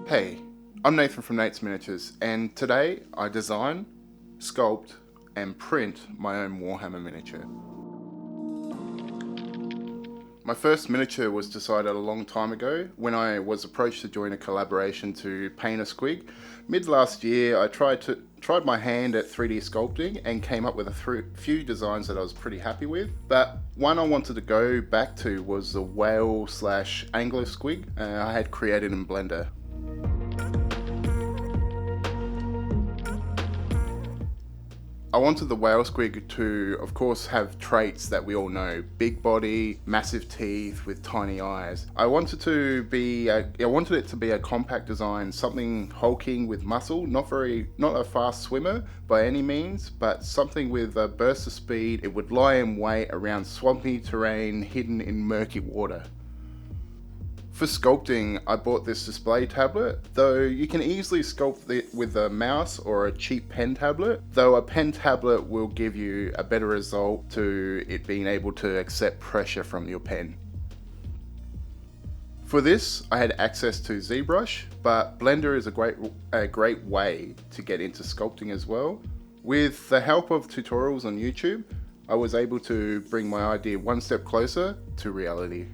Hey, I'm Nathan from natesminiatures, and today I design, sculpt, and print my own Warhammer miniature. My first miniature was decided a long time ago when I was approached to join a collaboration to paint a squig. Mid last year I tried my hand at 3D sculpting and came up with a few designs that I was pretty happy with, but one I wanted to go back to was the whale/angler squig I had created in Blender. I wanted the whale squig to, of course, have traits that we all know: big body, massive teeth with tiny eyes. I wanted it to be a compact design, something hulking with muscle, not a fast swimmer by any means, but something with a burst of speed. It would lie in wait around swampy terrain hidden in murky water. For sculpting, I bought this display tablet, though you can easily sculpt it with a mouse or a cheap pen tablet, though a pen tablet will give you a better result to it being able to accept pressure from your pen. For this, I had access to ZBrush, but Blender is a great way to get into sculpting as well. With the help of tutorials on YouTube, I was able to bring my idea one step closer to reality.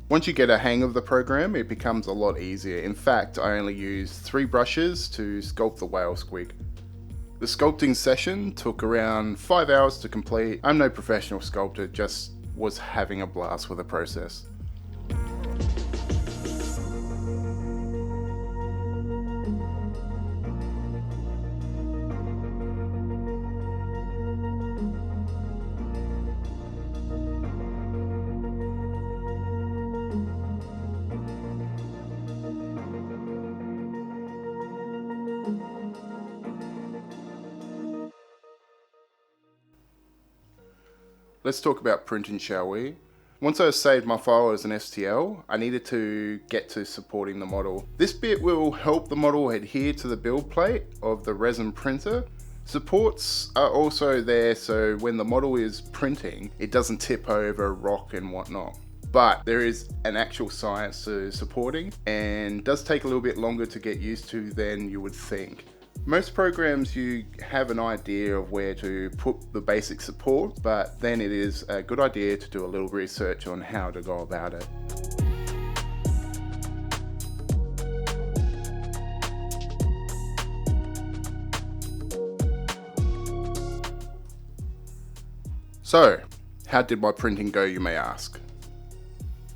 Once you get a hang of the program, it becomes a lot easier. In fact, I only used 3 brushes to sculpt the whale squig. The sculpting session took around 5 hours to complete. I'm no professional sculptor, just was having a blast with the process. Let's talk about printing, shall we? Once I saved my file as an STL, I needed to get to supporting the model. This bit will help the model adhere to the build plate of the resin printer. Supports are also there so when the model is printing, it doesn't tip over, rock and whatnot. But there is an actual science to supporting and does take a little bit longer to get used to than you would think. Most programs you have an idea of where to put the basic support, but then it is a good idea to do a little research on how to go about it. So, how did my printing go, you may ask?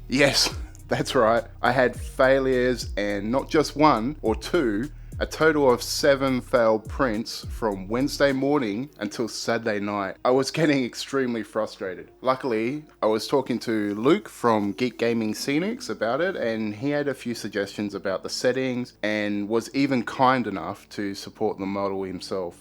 Yes, that's right. I had failures, and not just one or two, a total of 7 failed prints from Wednesday morning until Saturday night. I was getting extremely frustrated. Luckily, I was talking to Luke from Geek Gaming Scenics about it, and he had a few suggestions about the settings and was even kind enough to support the model himself.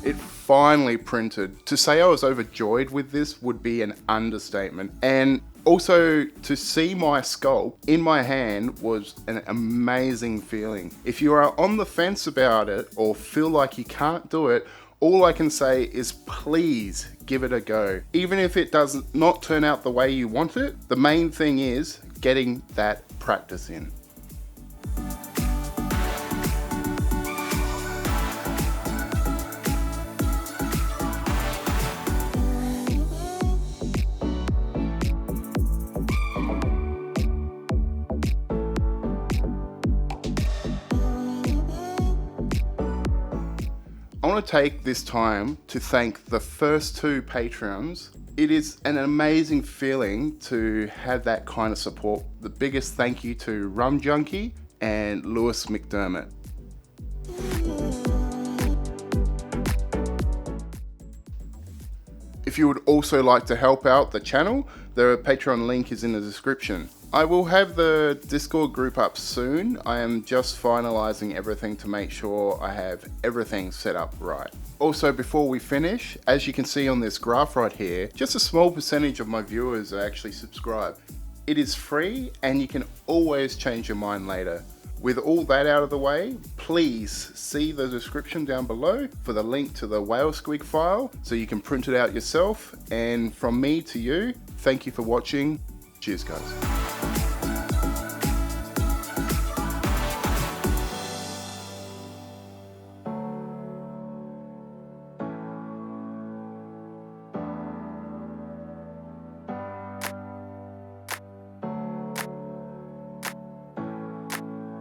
It finally printed. To say I was overjoyed with this would be an understatement. And also to see my sculpt in my hand was an amazing feeling. If you are on the fence about it or feel like you can't do it, all I can say is please give it a go. Even if it does not turn out the way you want it, the main thing is getting that practice in. I want to take this time to thank the first 2 patrons. It is an amazing feeling to have that kind of support. The biggest thank you to Rum Junkie and Lewis McDermott. If you would also like to help out the channel, the Patreon link is in the description. I will have the Discord group up soon. I am just finalizing everything to make sure I have everything set up right. Also, before we finish, as you can see on this graph right here, just a small percentage of my viewers are actually subscribed. It is free and you can always change your mind later. With all that out of the way, please see the description down below for the link to the whale squig file so you can print it out yourself. And from me to you, thank you for watching. Cheers, guys.